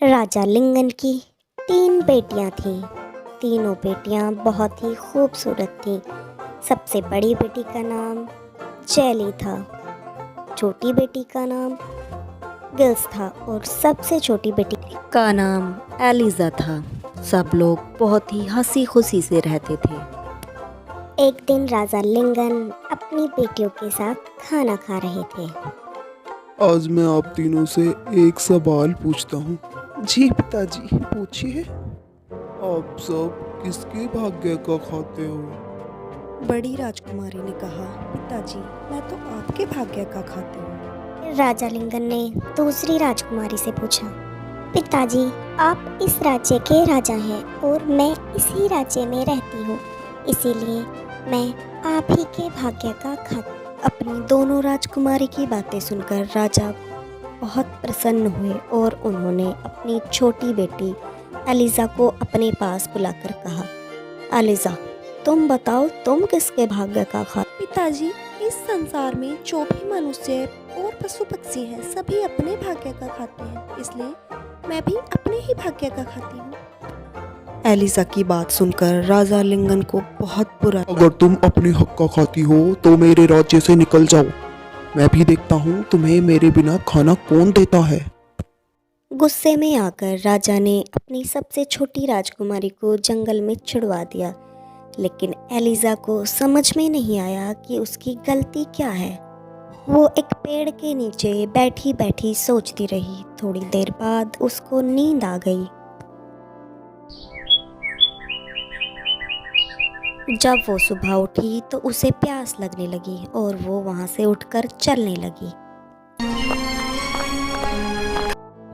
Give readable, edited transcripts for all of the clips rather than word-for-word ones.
राजा लिंगन की 3 बेटियां थीं। तीनों बेटियां बहुत ही खूबसूरत थीं। सबसे बड़ी बेटी का नाम चैली था, छोटी बेटी का नाम गिल्स था और सबसे छोटी बेटी का नाम एलिजा था। सब लोग बहुत ही हंसी खुशी से रहते थे। एक दिन राजा लिंगन अपनी बेटियों के साथ खाना खा रहे थे। आज मैं आप तीनों से एक सवाल पूछता हूँ। जी पिताजी, पूछिए। आप सब किसके भाग्य का खाते हो? बड़ी राजकुमारी ने कहा, पिताजी मैं तो आपके भाग्य का खाती हूँ। फिर राजा लिंगन ने दूसरी राजकुमारी से पूछा, पिताजी आप इस राज्य के राजा हैं और मैं इसी राज्य में रहती हूँ, इसीलिए मैं आप ही के भाग्य का खाती। अपनी दोनों राजकुमारी की बातें सुनकर राजा बहुत प्रसन्न हुए और उन्होंने अपनी छोटी बेटी एलिजा को अपने पास बुलाकर कहा, एलिजा तुम बताओ तुम किसके भाग्य का खा। पिताजी इस संसार में जो भी मनुष्य और पशु पक्षी हैं सभी अपने भाग्य का खाते हैं, इसलिए मैं भी अपने ही भाग्य का खाती हूँ। एलिजा की बात सुनकर राजा लिंगन को बहुत बुरा। अगर तुम अपने हक का खाती हो तो मेरे राज्य से निकल जाओ। मैं भी देखता हूँ तुम्हें मेरे बिना खाना कौन देता है। गुस्से में आकर राजा ने अपनी सबसे छोटी राजकुमारी को जंगल में छुड़वा दिया, लेकिन एलिजा को समझ में नहीं आया कि उसकी गलती क्या है। वो एक पेड़ के नीचे बैठी बैठी सोचती रही। थोड़ी देर बाद उसको नींद आ गई। जब वो सुबह उठी तो उसे प्यास लगने लगी और वो वहां से उठकर चलने लगी।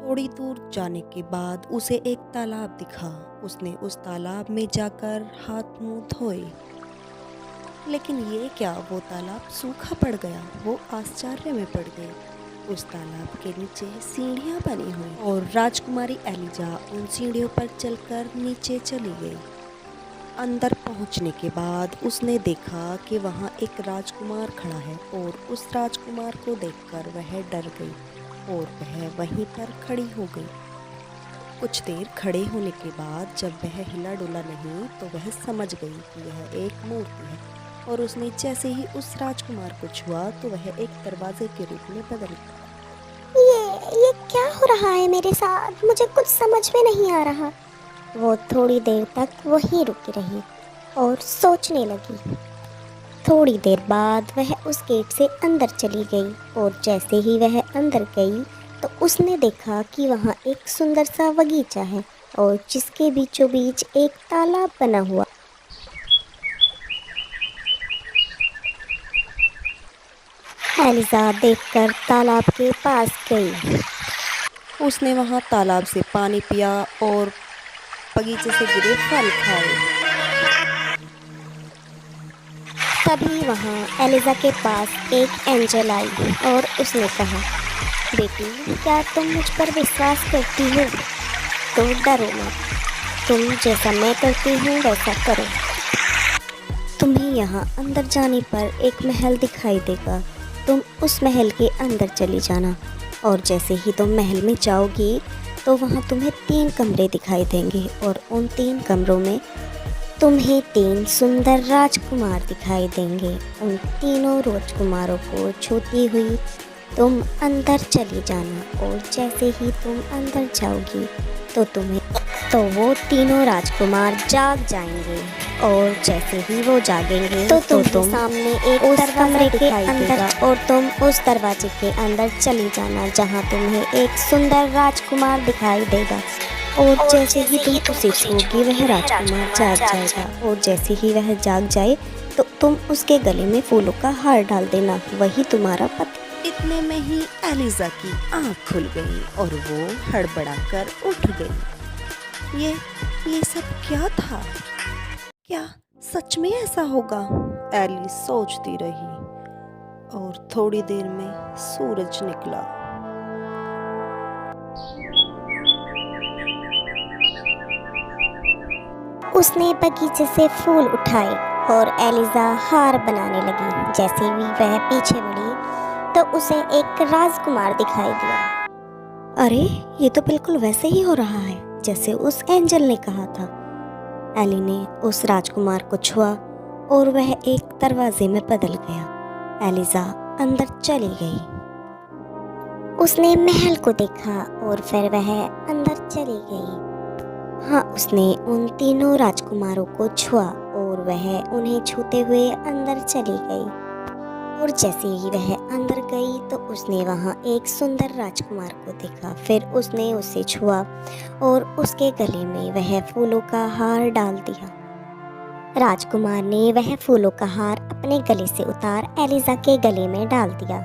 थोड़ी दूर जाने के बाद उसे एक तालाब दिखा। उसने उस तालाब में जाकर हाथ मुंह धोए, लेकिन ये क्या, वो तालाब सूखा पड़ गया। वो आश्चर्य में पड़ गई। उस तालाब के नीचे सीढ़ियां बनी हुई और राजकुमारी एलिजा उन सीढ़ियों पर चलकर नीचे चली गई। अंदर पहुंचने के बाद उसने देखा कि वहां एक राजकुमार खड़ा है और उस राजकुमार को देखकर वह डर गई और वह वहीं पर खड़ी हो गई। कुछ देर खड़े होने के बाद जब वह हिला डुला नहीं तो वह समझ गई कि यह एक मूर्ति है और उसने जैसे ही उस राजकुमार को छुआ तो वह एक दरवाजे के रूप में बदल गया। ये क्या हो रहा है मेरे साथ, मुझे कुछ समझ में नहीं आ रहा। वो थोड़ी देर तक वहीं रुकी रही और सोचने लगी। थोड़ी देर बाद वह उस गेट से अंदर चली गई और जैसे ही वह अंदर गई तो उसने देखा कि वहाँ एक सुंदर सा बगीचा है और जिसके बीचों बीच एक तालाब बना हुआ। एलिजा देखकर तालाब के पास गई। उसने वहाँ तालाब से पानी पिया और बगीचे से गिरे फल खाए। तभी वहाँ एलिजा के पास एक एंजल आई और उसने कहा, बेटी क्या तुम मुझ पर विश्वास करती हो? तो डरो मत, तुम जैसा मैं करती हूँ वैसा करो। तुम्हें यहाँ अंदर जाने पर एक महल दिखाई देगा। तुम उस महल के अंदर चली जाना और जैसे ही तुम महल में जाओगी तो वहाँ तुम्हें 3 कमरे दिखाई देंगे और उन 3 कमरों में तुम्हें 3 सुंदर राजकुमार दिखाई देंगे। उन तीनों राजकुमारों को छूती हुई तुम अंदर चली जाना और जैसे ही तुम अंदर जाओगी तो वो तीनों राजकुमार जाग जाएंगे और जैसे ही वो जागेंगे तो तुम सामने एक दरवाजे के अंदर और तुम उस दरवाजे के अंदर चली जाना जहाँ तुम्हें एक सुंदर राजकुमार दिखाई देगा और जैसे ही तुम उसे छूओगी वह राजकुमार जाग जाएगा और जैसे ही वह जाग जाए तो तुम उसके गले में फूलों का हार डाल देना, वही तुम्हारा पति। इतने में ही एलिजा की आँख खुल गई और वो हड़बड़ाकर उठ गई। ये सब क्या था? क्या सच में ऐसा होगा? एली सोचती रही और थोड़ी देर में सूरज निकला। उसने बगीचे से फूल उठाए और एलिजा हार बनाने लगी। जैसे ही वह पीछे मुड़ी तो उसे एक राजकुमार दिखाई दिया अरे ये तो बिल्कुल वैसे ही हो रहा है जैसे उस एंजल ने कहा था। एली ने उस राजकुमार को छुआ और वह एक दरवाजे में बदल गया। एलिजा अंदर चली गई। उसने महल को देखा और फिर वह अंदर चली गई। हाँ, उसने उन तीनों राजकुमारों को छुआ और वह उन्हें छूते हुए अंदर चली गई। और जैसे ही वह अंदर गई तो उसने वहाँ एक सुंदर राजकुमार को देखा। फिर उसने उसे छुआ और उसके गले में वह फूलों का हार डाल दिया। राजकुमार ने वह फूलों का हार अपने गले से उतार एलिजा के गले में डाल दिया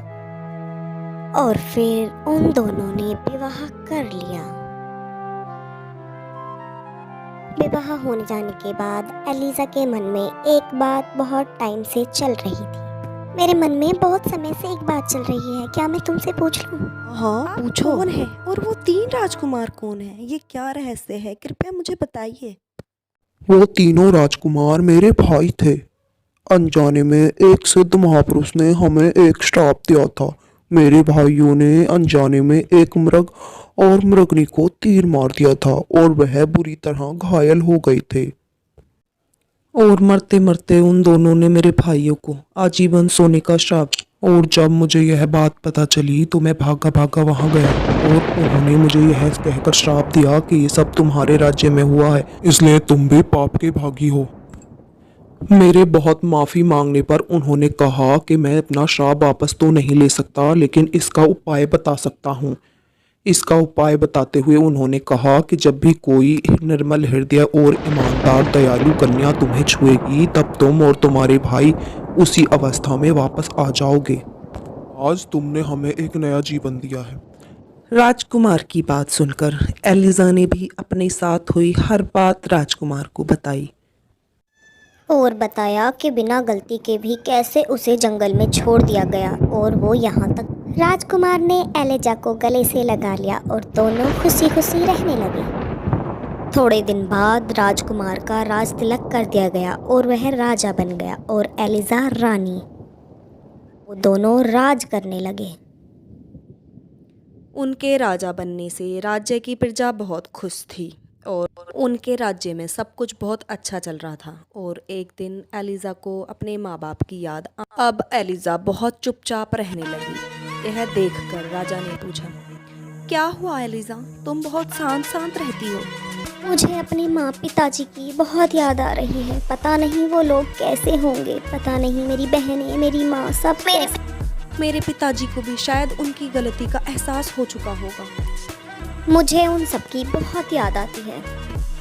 और फिर उन दोनों ने विवाह कर लिया। विवाह होने जाने के बाद एलिजा के मन में एक बात बहुत टाइम से चल रही थी। मेरे मन में बहुत समय से एक बात चल रही है, क्या मैं तुमसे पूछ लूं? हाँ पूछो। कौन है और वो 3 राजकुमार कौन है? ये क्या रहस्य है, कृपया मुझे बताइए। वो तीनों राजकुमार मेरे भाई थे। अनजाने में एक सिद्ध महापुरुष ने हमें एक श्राप दिया था। मेरे भाइयों ने अनजाने में एक मृग और मृगनी को तीर मार दिया था और वह बुरी तरह घायल हो गए थे। और मरते मरते उन दोनों ने मेरे भाइयों को आजीवन सोने का श्राप। और जब मुझे यह बात पता चली तो मैं भागा भागा वहां गया और उन्होंने मुझे यह कहकर श्राप दिया कि ये सब तुम्हारे राज्य में हुआ है, इसलिए तुम भी पाप के भागी हो। मेरे बहुत माफ़ी मांगने पर उन्होंने कहा कि मैं अपना श्राप वापस तो नहीं ले सकता, लेकिन इसका उपाय बता सकता हूँ। इसका उपाय बताते हुए उन्होंने कहा कि जब भी कोई निर्मल हृदय और ईमानदार दयालु कन्या तुम्हें छुएगी तब तुम और तुम्हारे भाई उसी अवस्था में वापस आ जाओगे। आज तुमने हमें एक नया जीवन दिया है। राजकुमार की बात सुनकर एलिजा ने भी अपने साथ हुई हर बात राजकुमार को बताई और बताया कि बिना गलती के भी कैसे उसे जंगल में छोड़ दिया गया और वो यहाँ तक। राजकुमार ने एलिजा को गले से लगा लिया और दोनों खुशी खुशी रहने लगे। थोड़े दिन बाद राजकुमार का राज तिलक कर दिया गया और वह राजा बन गया और एलिजा रानी। वो दोनों राज करने लगे। उनके राजा बनने से राज्य की प्रजा बहुत खुश थी और उनके राज्य में सब कुछ बहुत अच्छा चल रहा था। और एक दिन एलिजा को अपने माँ बाप की याद अब एलिजा बहुत चुपचाप रहने लगी। यह देखकर राजा ने पूछा, क्या हुआ एलिजा, तुम बहुत शांत शांत रहती हो? मुझे अपने माँ पिताजी की बहुत याद आ रही है। पता नहीं वो लोग कैसे होंगे, पता नहीं मेरी बहनें, मेरी माँ, सब मेरे पिताजी को भी शायद उनकी गलती का एहसास हो चुका होगा। मुझे उन सब की बहुत याद आती है।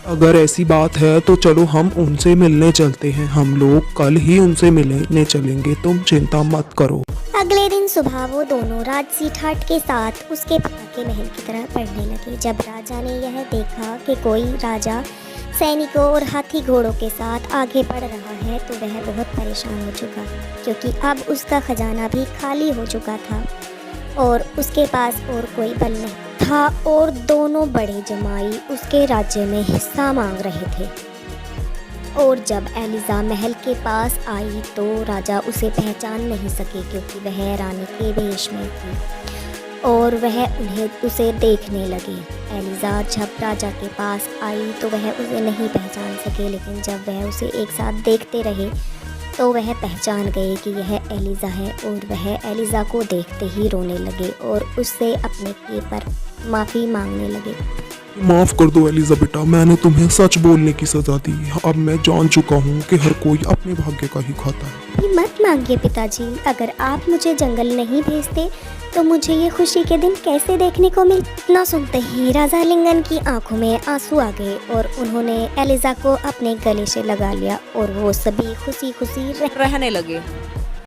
अगर ऐसी बात है तो चलो हम उनसे मिलने चलते हैं। हम लोग कल ही उनसे मिलने चलेंगे, तुम चिंता मत करो। अगले दिन सुबह वो दोनों राजसी ठाट के साथ उसके पिता के महल की तरह पढ़ने लगे। जब राजा ने यह देखा कि कोई राजा सैनिकों और हाथी घोड़ों के साथ आगे बढ़ रहा है तो वह बहुत परेशान हो चुका, क्योंकि अब उसका खजाना भी खाली हो चुका था और उसके पास और कोई बल नहीं था और दोनों बड़े जमाई उसके राज्य में हिस्सा मांग रहे थे। और जब एलिजा महल के पास आई तो राजा उसे पहचान नहीं सके, क्योंकि वह रानी के वेश में थी और वह उसे देखने लगे। एलिजा जब राजा के पास आई तो वह उसे नहीं पहचान सके, लेकिन जब वह उसे एक साथ देखते रहे तो वह पहचान गए कि यह एलिजा है और वह एलिजा को देखते ही रोने लगे और उससे अपने किए पर माफ़ी मांगने लगे। माफ कर दो एलिजा बेटा, मैंने तुम्हें सच बोलने की सजा दी। अब मैं जान चुका हूँ कि हर कोई अपने भाग्य का ही खाता है। मत मांगिए पिताजी, अगर आप मुझे जंगल नहीं भेजते तो मुझे ये खुशी के दिन कैसे देखने को मिल। न सुनते ही राजा लिंगन की आंखों में आंसू आ गए और उन्होंने एलिजा को अपने गले से लगा लिया और वो सभी खुशी खुशी रहने लगे।